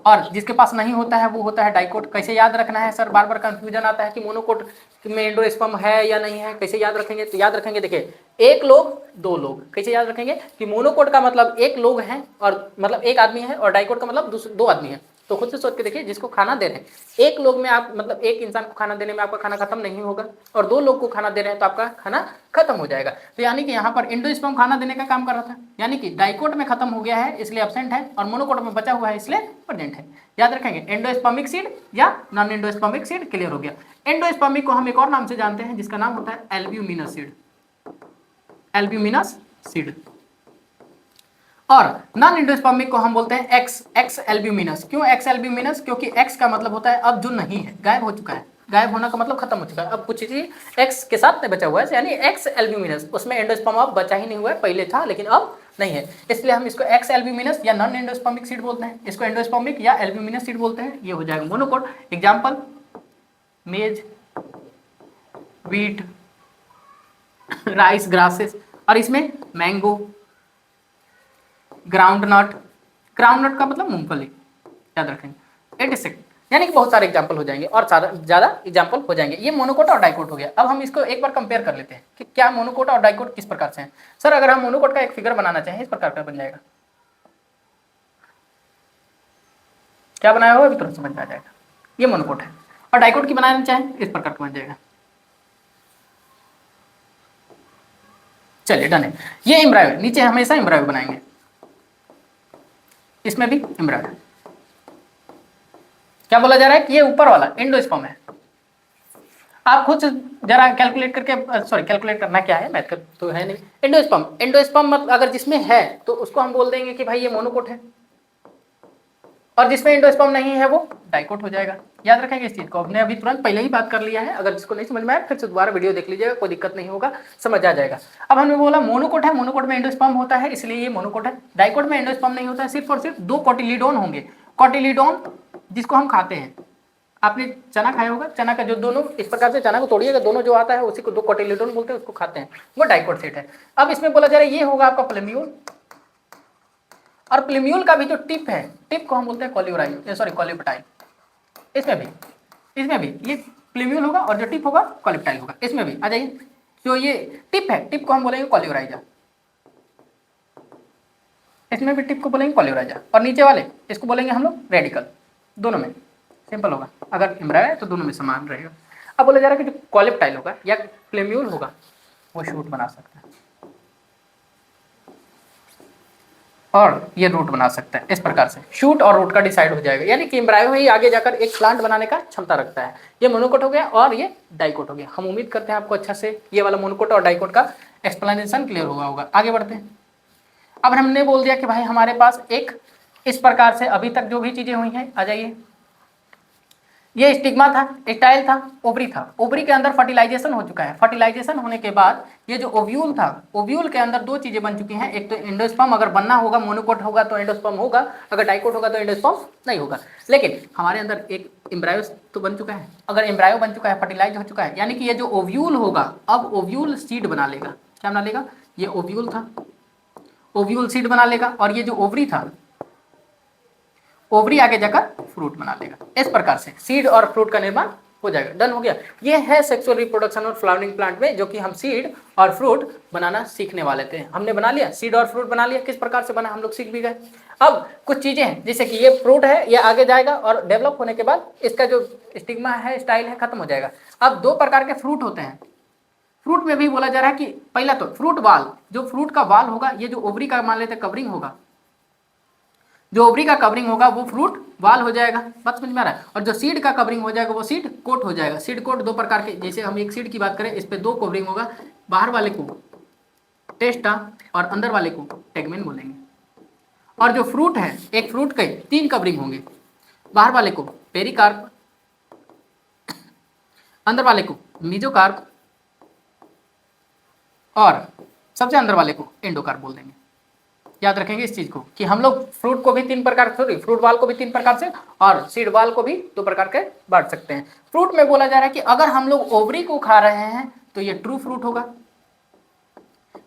और जिसके पास नहीं होता है वो होता है डाइकोट। कैसे याद रखना है सर, बार बार कंफ्यूजन आता है कि मोनोकोट में एंडोस्पर्म है या नहीं है, कैसे याद रखेंगे? तो याद रखेंगे, देखिए एक लोग दो लोग, कैसे याद रखेंगे कि मोनोकोट का मतलब एक लोग हैं और मतलब एक आदमी है, और डाइकोट का मतलब दो आदमी है। तो खुद से सोच के देखिए, जिसको खाना दे रहे हैं, एक लोग में आप मतलब एक इंसान को खाना देने में आपका खाना खत्म नहीं होगा, और 2 लोग को खाना दे रहे हैं तो आपका खाना खत्म हो जाएगा। तो यानी कि यहाँ पर एंडोस्पर्म खाना देने का काम कर रहा था, यानी कि डाइकोट में खत्म हो गया है इसलिए एब्सेंट है, और मोनोकोट में बचा हुआ है इसलिए प्रेजेंट है। याद रखेंगे एंडोस्पर्मिक सीड या नॉन एंडोस्पर्मिक सीड। क्लियर हो गया? एंडोस्पर्मिक को हम एक और नाम से जानते हैं जिसका नाम होता है एल्ब्यूमिनस सीड, एल्ब्यूमिनस सीड। और नॉन एंडोस्पर्मिक को हम बोलते हैं एक्स एल्ब्यूमिनस। क्यों एक्स एल्ब्यूमिनस? क्योंकि एक्स का मतलब होता है अब जो नहीं है, गायब हो चुका है। गायब होना का मतलब खत्म हो चुका है, अब कुछ चीज एक्स के साथ नहीं बचा हुआ है, यानी एक्स एल्ब्यूमिनस। उसमें एंडोस्पर्म अब बचा ही नहीं हुआ है, पहले था लेकिन अब नहीं है, इसलिए हम इसको एक्स एल्ब्यूमिनस या नॉन एंडोस्पर्मिक सीड बोलते हैं। इसको एंडोस्पर्मिक या एल्ब्यूमिनस सीड बोलते हैं। ये हो जाएगा मोनोकोट। एग्जाम्पल मेज, व्हीट, राइस, ग्रासेस, और इसमें मैंगो, ग्राउंडनट, ग्राउंडनट का मतलब मूंगफली, याद रखेंगे। 86, यानी कि बहुत सारे एग्जांपल हो जाएंगे और ज़्यादा एग्जांपल हो जाएंगे। ये मोनोकोट और डाइकोट हो गया। अब हम इसको एक बार कंपेयर कर लेते हैं कि क्या मोनोकोट और डाइकोट किस प्रकार से हैं। सर अगर हम मोनोकोट का एक फिगर बनाना चाहें, इस प्रकार का बन जाएगा। क्या बनाया हुआ अभी तुरंत समझ में आ जाएगा, ये मोनोकोट है। और डाइकोट की बनाना चाहें, इस प्रकार का बन जाएगा। चलिए डन है। ये एम्ब्रायो, नीचे हमेशा एम्ब्रायो बनाएंगे, इसमें भी एम्ब्रायो। क्या बोला जा रहा है कि ये ऊपर वाला एंडोस्पर्म है। आप खुद जरा कैलकुलेट करके, सॉरी कैलकुलेट करना क्या है, मैथ तो है नहीं। एंडोस्पर्म, एंडोस्पर्म मतलब अगर जिसमें है तो उसको हम बोल देंगे कि भाई ये मोनोकोट है, और जिसमें एंडोस्पर्म नहीं है वो डाइकोट हो जाएगा। याद रखेंगे इस चीज को, हमने अभी तुरंत पहले ही बात कर लिया है। अगर जिसको नहीं समझ में आया फिर से दोबारा वीडियो देख लीजिएगा, कोई दिक्कत नहीं होगा, समझ आ जाएगा। अब हमने बोला मोनोकोट है, मोनोकोट में एंडोस्पर्म होता है इसलिए ये मोनोकोट है। डाइकोट में एंडोस्पर्म नहीं होता है, सिर्फ और सिर्फ 2 कोटिलीडोन होंगे। कोटिलीडोन जिसको हम खाते हैं, आपने चना खाया होगा, चना का जो दोनों इस प्रकार से चना को तोड़िएगा, दोनों जो आता है उसी को 2 कोटिलीडोन बोलते हैं, उसको खाते हैं, वो डाइकोट सेट है। अब इसमें बोला जा रहा है ये होगा आपका प्लेम्यूल, और प्लेम्यूल का भी जो टिप है, टिप को हम बोलते हैं कॉल्यूराइल, सॉरी कॉल्यूपटाइल। इसमें भी ये प्लेम्यूल होगा और जो टिप होगा कॉल्यूपटाइल होगा। इसमें भी आ जाइए, जो ये टिप है, टिप को हम बोलेंगे कोल्यूराइजा, इसमें भी टिप को बोलेंगे कोल्यूराइजा, और नीचे वाले इसको बोलेंगे हम लोग रेडिकल। दोनों में सिंपल होगा, अगर एम्ब्रायो है तो दोनों में समान रहेगा। अब बोला जा रहा है कि जो कॉलेप्टाइल होगा या प्लेम्यूल होगा वो शूट बना सकता है और ये रूट बना सकता है। इस प्रकार से शूट और रूट का डिसाइड हो जाएगा, यानी कि एम्ब्रायो ही आगे जाकर एक प्लांट बनाने का क्षमता रखता है। ये मोनोकोट हो गया और ये डाइकोट हो गया। हम उम्मीद करते हैं आपको अच्छा से ये वाला मोनोकोट और डाइकोट का एक्सप्लेनेशन क्लियर हुआ होगा। आगे बढ़ते हैं। अब हमने बोल दिया कि भाई हमारे पास एक इस प्रकार से अभी तक जो भी चीजें हुई हैं, आ जाइए, ये स्टिग्मा था, स्टाइल था, ओवरी था। ओवरी के अंदर फर्टिलाइजेशन हो चुका है। फर्टिलाइजेशन होने के बाद ये जो ओव्यूल था, ओव्यूल के अंदर दो चीजें बन चुकी हैं। एक तो एंडोस्पर्म, अगर बनना होगा मोनोकोट होगा तो एंडोस्पर्म होगा, अगर डाइकोट होगा तो एंडोस्पर्म नहीं होगा। लेकिन हमारे अंदर एक एम्ब्रायो तो बन चुका है। अगर एम्ब्रायो बन चुका है, फर्टिलाइज हो चुका है, यानी कि ये जो ओव्यूल होगा अब ओव्यूल सीड बना लेगा। क्या बना लेगा? ये ओव्यूल था, ओव्यूल सीड बना लेगा, और ये जो ओवरी था, ओवरी आगे जाकर फ्रूट बना लेगा। इस प्रकार से सीड और फ्रूट का निर्माण हो जाएगा। डन हो गया। ये है सेक्सुअल रिप्रोडक्शन और फ्लावरिंग प्लांट में, जो कि हम सीड और फ्रूट बनाना सीखने वाले थे। हमने बना लिया, सीड और फ्रूट बना लिया। किस प्रकार से बना हम लोग सीख भी गए। अब कुछ चीजें हैं, जैसे कि ये फ्रूट है, ये आगे जाएगा और डेवलप होने के बाद इसका जो स्टिग्मा है, स्टाइल है, खत्म हो जाएगा। अब दो प्रकार के फ्रूट होते हैं। फ्रूट में भी बोला जा रहा है कि पहला तो फ्रूट वाल, जो फ्रूट का वाल होगा, ये जो ओवरी का मान लेते कवरिंग होगा, जो ओवरी का कवरिंग होगा वो फ्रूट वाल हो जाएगा। बात समझ में आ रहा है। और जो सीड का कवरिंग हो जाएगा वो सीड कोट हो जाएगा। सीड कोट दो प्रकार के, जैसे हम एक सीड की बात करें, इस पे दो कवरिंग होगा, बाहर वाले को टेस्टा और अंदर वाले को टेगमेन बोलेंगे। और जो फ्रूट है, एक फ्रूट के तीन कवरिंग होंगे, बाहर वाले को पेरिकार्प, अंदर वाले को मीजोकार्प और सबसे अंदर वाले को एंडोकार्प बोल देंगे। याद रखेंगे इस चीज को कि हम लोग फ्रूट को भी तीन प्रकार, सॉरी फ्रूट वाल को भी तीन प्रकार से और सीड वाल को भी दो प्रकार के बांट सकते हैं। फ्रूट में बोला जा रहा है कि अगर हम लोग ओवरी को खा रहे हैं तो ये ट्रू फ्रूट होगा।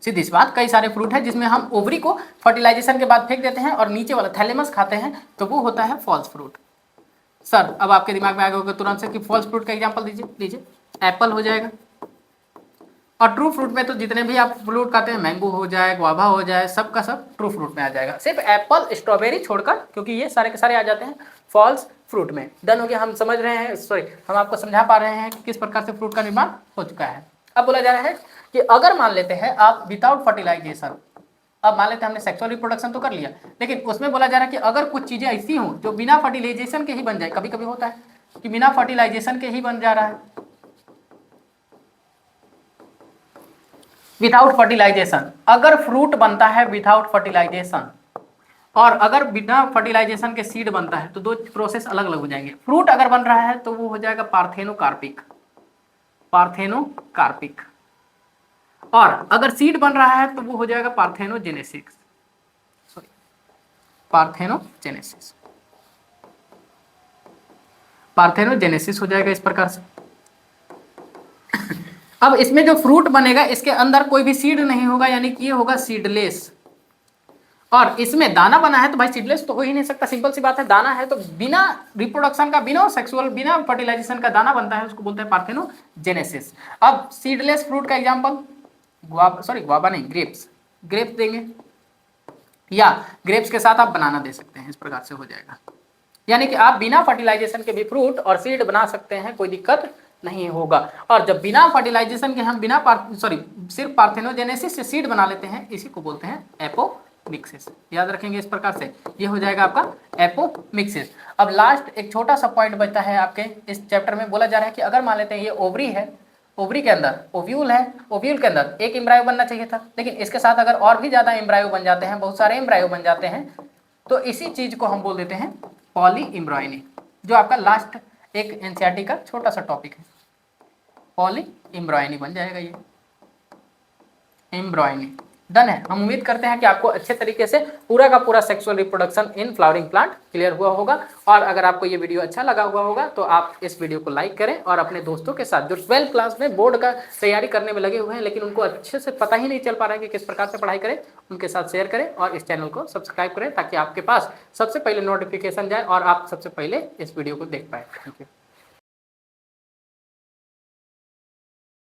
सीधी सी बात, कई सारे फ्रूट है जिसमें हम ओवरी को फर्टिलाइजेशन के बाद फेंक देते हैं और नीचे वाला थैलेमस खाते हैं, तो वो होता है फॉल्स फ्रूट। सर अब आपके दिमाग में आ गया होगा तुरंत से कि फॉल्स फ्रूट का एग्जाम्पल दीजिए। एप्पल हो जाएगा। और ट्रू फ्रूट में तो जितने भी आप फ्रूट खाते हैं, मैंगो हो जाए, गुआवा हो जाए, सब का सब ट्रू फ्रूट में आ जाएगा। सिर्फ एप्पल, स्ट्रॉबेरी छोड़कर, क्योंकि ये सारे के सारे आ जाते हैं फॉल्स फ्रूट में। डन हो गया। हम समझ रहे हैं, सॉरी हम आपको समझा पा रहे हैं कि किस प्रकार से फ्रूट का निर्माण हो चुका है। अब बोला जा रहा है कि अगर मान लेते हैं आप विदाउट फर्टिलाइजेशन, अब मान लेते हैं हमने सेक्सुअल रिप्रोडक्शन तो कर लिया, लेकिन उसमें बोला जा रहा है कि अगर कुछ चीजें ऐसी हों जो बिना फर्टिलाइजेशन के ही बन जाए, कभी कभी होता है कि बिना फर्टिलाइजेशन के ही बन जा रहा है, विदाउट फर्टिलाइजेशन। अगर फ्रूट बनता है विदाउट फर्टिलाइजेशन और अगर बिना फर्टिलाइजेशन के सीड बनता है, तो दो प्रोसेस अलग अलग हो जाएंगे। फ्रूट अगर बन रहा है तो वो हो जाएगा पार्थेनोकार्पिक, पार्थेनोकार्पिक, और अगर सीड बन रहा है तो वो हो जाएगा पार्थेनोजेनेसिस, सॉरी पार्थेनोजेनेसिस, पार्थेनोजेनेसिस हो जाएगा इस प्रकार से। अब इसमें जो फ्रूट बनेगा इसके अंदर कोई भी सीड नहीं होगा, यानी कि ये होगा सीडलेस। और इसमें दाना बना है तो भाई सीडलेस तो हो ही नहीं सकता, सिंपल सी बात है। दाना है तो बिना रिप्रोडक्शन का, बिना सेक्सुअल, बिना फर्टिलाइजेशन का दाना बनता है, उसको बोलते हैं पार्थेनोजेनेसिस। अब सीडलेस फ्रूट का एग्जांपल गुआवा नहीं, ग्रेप्स, ग्रेप्स देंगे, या ग्रेप्स के साथ आप बनाना दे सकते हैं। इस प्रकार से हो जाएगा, यानी कि आप बिना फर्टिलाइजेशन के भी फ्रूट और सीड बना सकते हैं, कोई दिक्कत नहीं होगा। और जब बिना फर्टिलाइजेशन के हम सिर्फ पार्थेनोजेनेसिस से सीड बना लेते हैं, इसी को बोलते हैं एपोमिक्सिस। याद रखेंगे इस प्रकार से, ये हो जाएगा आपका एपोमिक्सिस। अब लास्ट एक छोटा सा पॉइंट बचता है आपके इस चैप्टर में। बोला जा रहा है कि अगर मान लेते हैं ये ओवरी है, ओवरी के अंदर ओव्यूल है, ओव्यूल के अंदर एक एम्ब्रायो बनना चाहिए था, लेकिन इसके साथ अगर और भी ज्यादा एम्ब्रायो बन जाते हैं, बहुत सारे एम्ब्रायो बन जाते हैं, तो इसी चीज को हम बोल देते हैं पॉली एम्ब्रॉयनी, जो आपका लास्ट एक एनसीईआरटी का छोटा सा टॉपिक है। पॉली एम्ब्रॉयनी बन जाएगा ये, एम्ब्रॉयनी। डन है। हम उम्मीद करते हैं कि आपको अच्छे तरीके से पूरा का पूरा sexual reproduction in flowering plant clear हुआ होगा। और अगर आपको ये वीडियो अच्छा लगा हुआ होगा तो आप इस वीडियो को लाइक करें और अपने दोस्तों के साथ, जो 12th क्लास में बोर्ड का तैयारी करने में लगे हुए हैं लेकिन उनको अच्छे से पता ही नहीं चल पा रहा है कि किस प्रकार से पढ़ाई करें, उनके साथ शेयर करें और इस चैनल को सब्सक्राइब करें, ताकि आपके पास सबसे पहले नोटिफिकेशन जाए और आप सबसे पहले इस वीडियो को देख पाए। Thank you.